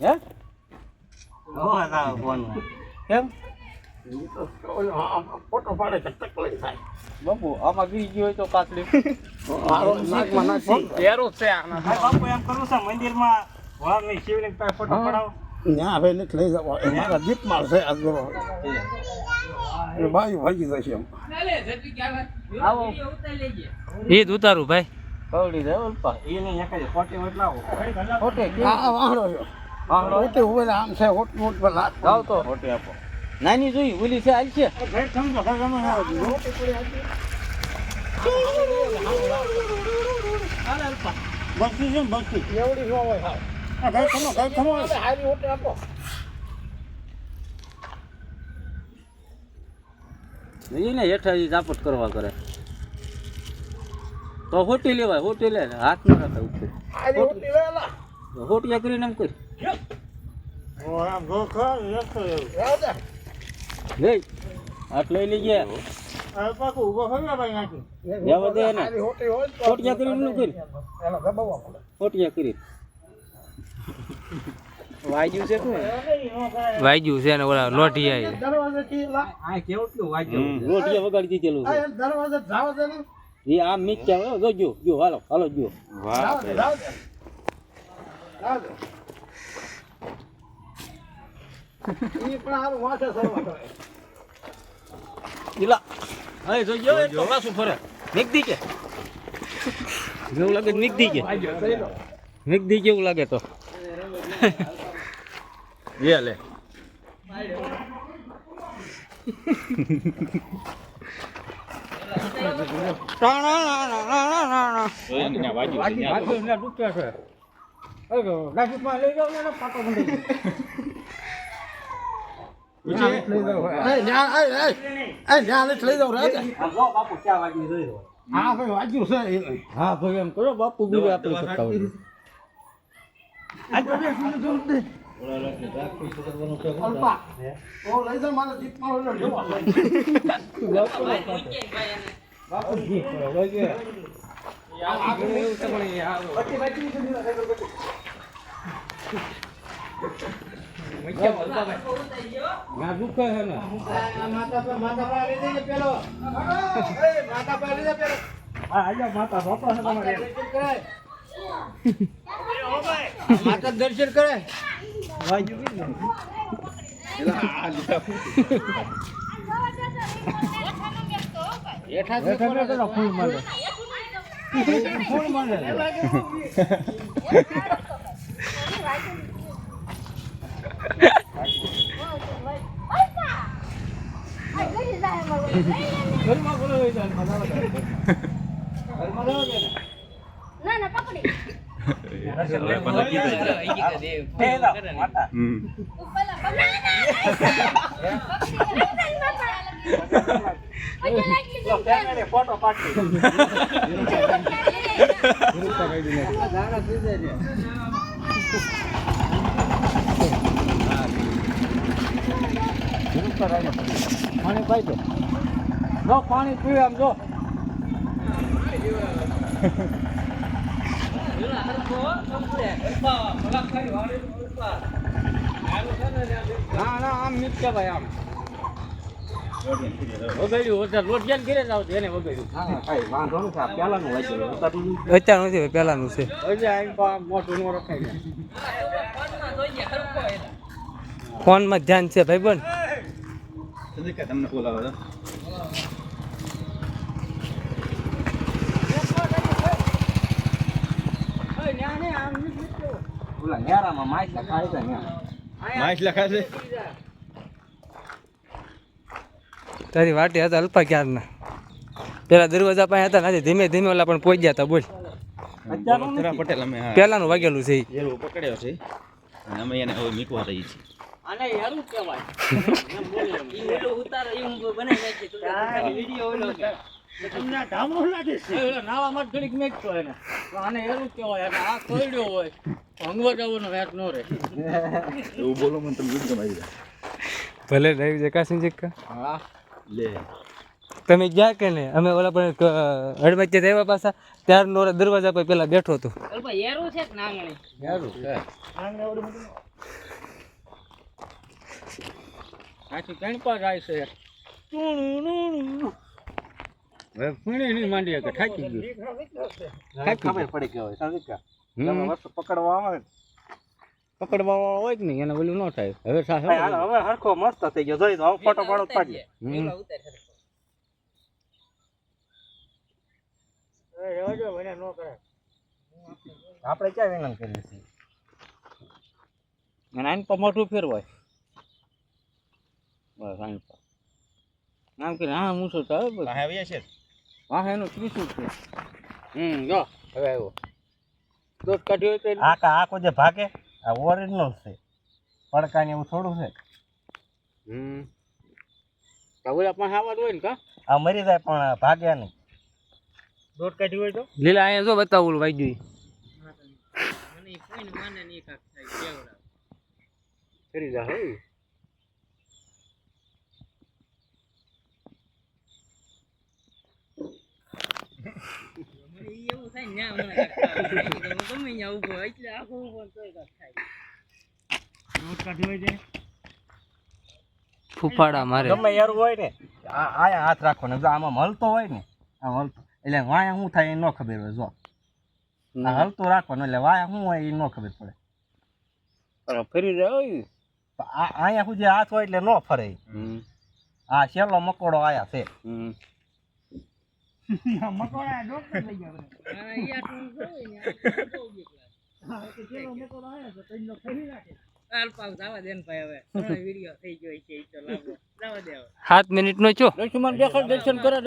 હે કેમ ફોટો પાડે તો તકલીફ થાય. બાપુ આમાં ગઈ ગયો હોય તો કાતડી નાકમાં નાખી. પેરો છે આના બાપુ એમ કરું છે મંદિરમાં ભગવાનની શિવલિંગ પાસે ફોટો પડાવો. ત્યાં હવે નથી લઈ જવા. એ મારા દીપમાળ છે આ ગરો. એ બાયું ભાગી જશે એમ. આવો એ જ ઉતારું ભાઈ. કવડી દે ઓલપા એને એકાદે ફોટો બદલાવો. ખોટે આ વાહડો છે. ઓટે ઉભેલા આમ છે ઓટ મોટ પર લાત. જાવ તો ખોટે આપો નાની જોઈ ઓલી છે હાલ છે ઘર સમજો ઘર ગમે ના આવજો. બસ્તી છે ને બસ્તી. એવડી ન હોય હાવ. આ ઘર ખમો. હારી ઓટે આપો. એને હેઠા ઝાપટ કરવા કરે તો હોટી લેવાય હોટી લે હાથ ન રખાય ઉપર હારી ઓટી લેલા. હોટિયા કરીને એમ કરી ઓ આમ ગોખા લેતો એવું. રાજા. લે હાથ લઈ લઈ ગયા આ પાછું ઊભો થયો ભાઈ નાખી. જવા દે ને હારી ઓટી હોય તો હોટિયા કરીને નું કરી એનો દબાવવા પડે. હોટિયા કરી વાગ્યું છે શું વાગ્યું છે ને ઓલા લોઢી આવી. દરવાજેથી લા. આ કેવટલું વાંચ્યું. રોટિયા વગાડી દીધેલું આ છે એમ દરવાજે જાવ દે ને. એ આમ મિક્યા જોજો જો હાલો હાલો જો જાવ દે. જાવ દે. ઈ પણ હારું વાંચે સરવા કરે. ઈલા હવે જોજો એ તો પાછું ફરે નીકળી કે જેવું લાગે નીકળી કે નીકળી કેવું લાગે તો એ લે બાપુ ચા વાગી રહ્યો હા ભાઈ વાંચ્યું છે એ. હા ભાઈ એમ કરો બાપુ બીજું આપણે કરતા હોય અલ્પા. ઓ લઈ જા મારા દીપમાં ઓલો લેવા. માતા લઈ જઈએ પેલો. માતા લઈ જા પેલો. માતા બાપા છે તમારે. માતા દર્શન કરે. ફૂલ મળે. ફૂલ મળે. ના પકડી ફોટો પાડી. પાણી પાઈ દો જો પાણી પીવે આમ જો ના ના આમ નીચે ભાઈ આમ વગાડ્યું વધારે લોટ જ્યાં ઘરે જ આવતું એને વગાડ્યું હા કઈ વાંધો નથી આ પહેલાનું વાંચ્યું અત્યાર નથી પેલાનું છે. હજી આ મોટું નો રખાય ફોનમાં ધ્યાન છે ભાઈ બન. તમને બોલાવો ઓલા નેરામાં માઇક ખાય છે માઇસ લખાય છે. તારી વાટી હતા અલ્પા ક્યારના પેલા દરવાજા પાસે હતા નથી ધીમે ધીમે ઓલા પણ પહોંચી ગયા હતા બોલ. મથુરા પટેલ અમે પેલાનું વાગેલું છે ઈ. એરો પકડ્યો છે અને અમે એને હવે મીકવા રહી છીએ. આને યારું કહેવાય તમને ધામો લાગે છે. નાવા માટે ઘડીક મેકતો એને તો આને યારું કહેવાય અને આ કોયડ્યો હોય ભંગવા જવાનો વેટ નો રહે એવું બોલો મને તમે ગુડ ગમાઈ જાય. ભલે ડ્રાઈવ જકાશી જકા હા લે તમે ગયા કે નહીં? અમે ઓલા પણ હડમચે આવ્યા પાછા ત્યારનો ઓલા દરવાજા પર પેલા બેઠો હતો. યારું છે કે નાંગણી યારું છે આથી કણ પર જાય છે હવે ફૂણી નહીં માંડી કે થાકી ગયું ખબર પડી ગયો સમજી ગયા વસ્તુ પકડવા આવે પકડવા વાળો હોય જ નહીં એને ઓલું ન થાય હવે હવે હરખો મસ્ત થઈ ગયો જોઈ તો હવે ફોટો પાડો પાડીએ આપણે ક્યાં વિનંતી કરીએ છીએ અને આને પર મોટું ફેરવાય બસ આને પર આમ કે હા હું શું થાય બસ આવ્યા છે હા એનું ત્રીસું છે જો હવે આવ્યો દોત કાઢ્યો હોય તો આ કોઈ જે ભાગે આ ઓરિજિનલ છે પડકાને એવું થોડું છે તો ઓલા પણ હાવડ હોય ને કા આ મરી જાય પણ ભાગે નહીં દોટ કાઢી હોય તો લીલા અહીંયા જો બતાવું ઓલું વાગ્યું ઈ. કરી જા હે દોટ કાઢી હોય છે ફૂફાડા મારે ગમે યાર હોય ને આયા હાથ રાખવાનો જો આમાં હલતો હોય ને આમ હલતો એટલે વાયા શું થાય એ ન ખબર હોય જો આ હલતું રાખવાનું એટલે વાયા શું હોય એ ન ખબર પડે ફરી જાય તો આયા સુધી હાથ હોય એટલે ન ફરે આ શેલો મકોડો આયા છે વિડીયો થઈ ગયો છે 7 મિનિટનો છો. દર્શન કરે